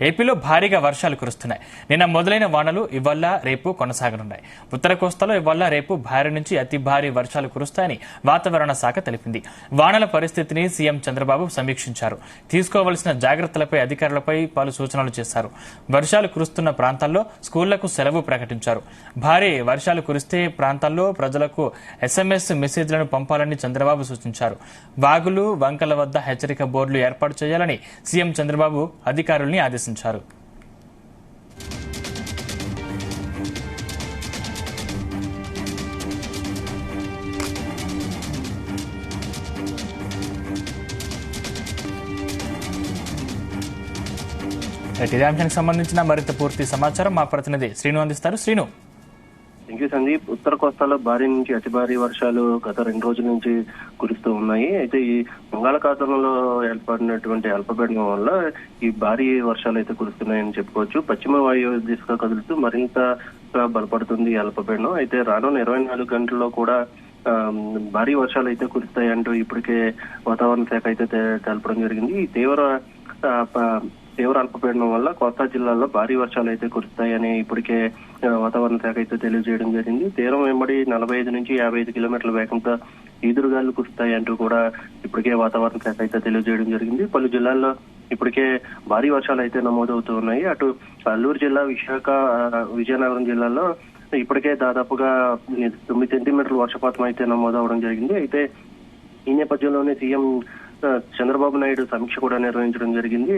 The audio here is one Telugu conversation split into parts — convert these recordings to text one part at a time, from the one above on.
ఏపీలో భారీగా వర్షాలు కురుస్తున్నాయి. నిన్న మొదలైన వానలు ఇవాళ రేపు కొనసాగనున్నాయి. ఉత్తర కోస్తాలో ఇవాళ రేపు భారీ నుంచి అతి భారీ వర్షాలు కురుస్తాయని వాతావరణ శాఖ తెలిపింది. వానల పరిస్థితిని సీఎం చంద్రబాబు సమీక్షించారు. తీసుకోవాల్సిన జాగ్రత్తలపై అధికారులపై పలు సూచనలు చేశారు. వర్షాలు కురుస్తున్న ప్రాంతాల్లో స్కూళ్లకు సెలవు ప్రకటించారు. భారీ వర్షాలు కురిస్తే ప్రాంతాల్లో ప్రజలకు SMS మెసేజ్లను పంపాలని చంద్రబాబు సూచించారు. వాగులు, వంకల వద్ద హెచ్చరిక బోర్డులు ఏర్పాటు చేయాలని సీఎం చంద్రబాబు అధికారుల్ని ఆదేశించారు. ఇదే అంశానికి సంబంధించిన మరింత పూర్తి సమాచారం మా ప్రతినిధి శ్రీను అందిస్తారు. శ్రీను. సందీప్, ఉత్తర కోస్తాలో భారీ నుంచి అతి భారీ వర్షాలు గత 2 రోజుల నుంచి కురుస్తూ ఉన్నాయి. అయితే ఈ బంగాళాఖాతంలో ఏర్పడినటువంటి అల్పపీడనం వల్ల ఈ భారీ వర్షాలు అయితే కురుస్తున్నాయని చెప్పుకోవచ్చు. పశ్చిమ వాయువ్య దిశగా కదులుతూ మరింత బలపడుతుంది ఈ అల్పపీడనం. అయితే రానున్న 24 గంటల్లో కూడా భారీ వర్షాలు అయితే కురుస్తాయంటూ ఇప్పటికే వాతావరణ శాఖ అయితే తెలపడం జరిగింది. ఈ తీవ్ర అల్పపీడనం వల్ల కోస్తా జిల్లాల్లో భారీ వర్షాలు అయితే కురుస్తాయని ఇప్పటికే వాతావరణ శాఖ అయితే తెలియజేయడం జరిగింది. తీరం వెంబడి 45 నుంచి 55 కిలోమీటర్ల వేగంతో ఈదురుగాలు కురుస్తాయి అంటూ కూడా ఇప్పటికే వాతావరణ శాఖ అయితే తెలియజేయడం జరిగింది. పలు జిల్లాల్లో ఇప్పటికే భారీ వర్షాలు అయితే నమోదవుతూ ఉన్నాయి. అటు అల్లూరు జిల్లా, విశాఖ, విజయనగరం జిల్లాల్లో ఇప్పటికే దాదాపుగా 9 సెంటీమీటర్ల వర్షపాతం అయితే నమోదవడం జరిగింది. అయితే ఈ నేపథ్యంలోనే సీఎం చంద్రబాబు నాయుడు సమీక్ష కూడా నిర్వహించడం జరిగింది.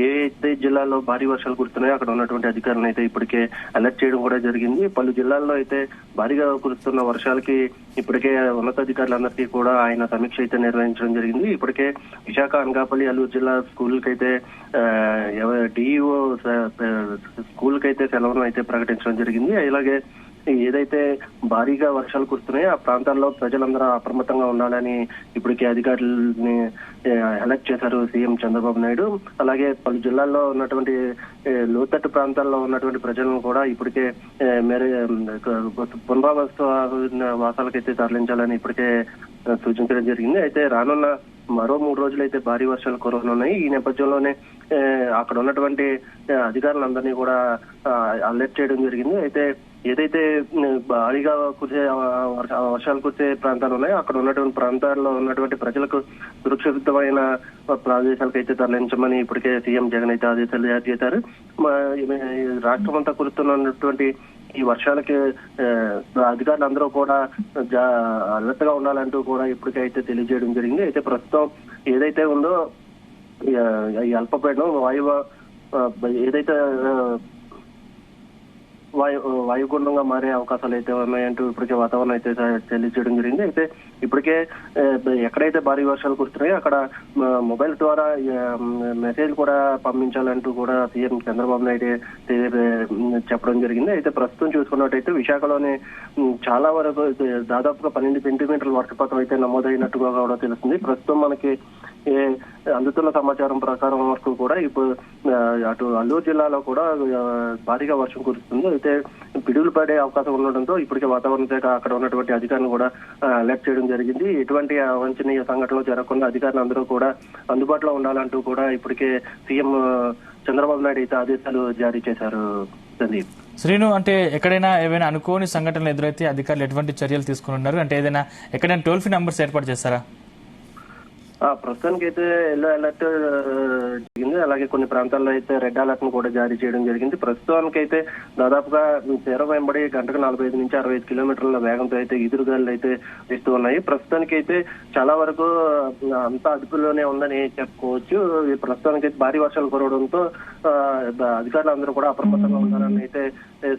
ఏ అయితే జిల్లాల్లో భారీ వర్షాలు కురుస్తున్నాయో అక్కడ ఉన్నటువంటి అధికారులను అయితే ఇప్పటికే అలర్ట్ చేయడం కూడా జరిగింది. పలు జిల్లాల్లో అయితే భారీగా కురుస్తున్న వర్షాలకి ఇప్పటికే ఉన్నతాధికారులందరికీ కూడా ఆయన సమీక్ష అయితే నిర్వహించడం జరిగింది. ఇప్పటికే విశాఖ, అనకాపల్లి, అల్లూరు జిల్లా స్కూళ్ళకైతే డిఈఓ స్కూళ్ళకైతే సెలవును అయితే ప్రకటించడం జరిగింది. అలాగే ఏదైతే భారీగా వర్షాలు కురుస్తున్నాయో ఆ ప్రాంతాల్లో ప్రజలందరూ అప్రమత్తంగా ఉండాలని ఇప్పటికే అధికారులని అలర్ట్ చేశారు సీఎం చంద్రబాబు నాయుడు. అలాగే పలు జిల్లాల్లో ఉన్నటువంటి లోతట్టు ప్రాంతాల్లో ఉన్నటువంటి ప్రజలను కూడా ఇప్పటికే పునరావాస వాసాలకైతే తరలించాలని ఇప్పటికే సూచించడం జరిగింది. అయితే రానున్న మరో 3 రోజులు అయితే భారీ వర్షాలు కురవనున్నాయి. ఈ నేపథ్యంలోనే అక్కడ ఉన్నటువంటి అధికారులందరినీ కూడా అలర్ట్ చేయడం జరిగింది. అయితే ఏదైతే భారీగా కురిసే వర్షాలు కురిసే ప్రాంతాలు ఉన్నాయో అక్కడ ఉన్నటువంటి ప్రాంతాల్లో ఉన్నటువంటి ప్రజలకు సురక్షితమైన ప్రదేశాలకు అయితే తరలించమని ఇప్పటికే సీఎం జగన్ అయితే ఆదేశాలు జారీ చేశారు. రాష్ట్రం అంతా కురుస్తున్నటువంటి ఈ వర్షాలకి అధికారులందరూ కూడా అలర్ట్ గా ఉండాలంటూ కూడా ఇప్పటికే అయితే తెలియజేయడం జరిగింది. అయితే ప్రస్తుతం ఏదైతే ఉందో ఈ అల్పపీడనం ఏదైతే వాయుగుండంగా మారే అవకాశాలు అయితే ఉన్నాయంటూ ఇప్పటికే వాతావరణం అయితే తెలియజేయడం జరిగింది. అయితే ఇప్పటికే ఎక్కడైతే భారీ వర్షాలు కురుస్తున్నాయో అక్కడ మొబైల్ ద్వారా మెసేజ్ కూడా పంపించాలంటూ కూడా సీఎం చంద్రబాబు నాయుడు చెప్పడం జరిగింది. అయితే ప్రస్తుతం చూసుకున్నట్టయితే విశాఖలోనే చాలా వరకు దాదాపుగా 12 సెంటీమీటర్ల వర్షపాతం అయితే నమోదైనట్టుగా కూడా తెలుస్తుంది. ప్రస్తుతం మనకి అందుతున్న సమాచారం ప్రకారం వరకు కూడా ఇప్పుడు అటు అల్లూరు జిల్లాలో కూడా భారీగా వర్షం కురుస్తుంది. అయితే పిడుగులు పడే అవకాశం ఉండడంతో ఇప్పటికే వాతావరణ శాఖ అక్కడ ఉన్నటువంటి అధికారులను కూడా అలర్ట్ చేయడం జరిగింది. ఎటువంటి అవాంఛనీయ సంఘటనలు జరగకుండా అధికారులు అందరూ కూడా అందుబాటులో ఉండాలంటూ కూడా ఇప్పటికే సీఎం చంద్రబాబు నాయుడు అయితే ఆదేశాలు జారీ చేశారు. సందీప్. శ్రీను, అంటే ఎక్కడైనా ఏవైనా అనుకోని సంఘటనలు ఎదురైతే అధికారులు ఎటువంటి చర్యలు తీసుకుని ఉన్నారు? అంటే ఏదైనా ఎక్కడైనా టోల్ ఫ్రీ నంబర్స్ ఏర్పాటు చేస్తారా? ప్రస్తుతానికి అయితే ఎల్లో అలర్ట్ జరిగింది. అలాగే కొన్ని ప్రాంతాల్లో అయితే రెడ్ అలర్ట్ ను కూడా జారీ చేయడం జరిగింది. ప్రస్తుతానికి అయితే దాదాపుగా తీరం వెంబడి గంటకు 45 నుంచి 65 కిలోమీటర్ల వేగంతో అయితే ఈదురుగాలు అయితే ఇస్తూ ఉన్నాయి. ప్రస్తుతానికి అయితే చాలా వరకు అంతా అదుపులోనే ఉందని చెప్పుకోవచ్చు. ప్రస్తుతానికి అయితే భారీ వర్షాలు కురవడంతో అధికారులు అందరూ కూడా అప్రమత్తంగా ఉండాలని అయితే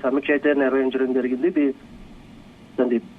సమీక్ష అయితే నిర్వహించడం జరిగింది. సందీప్.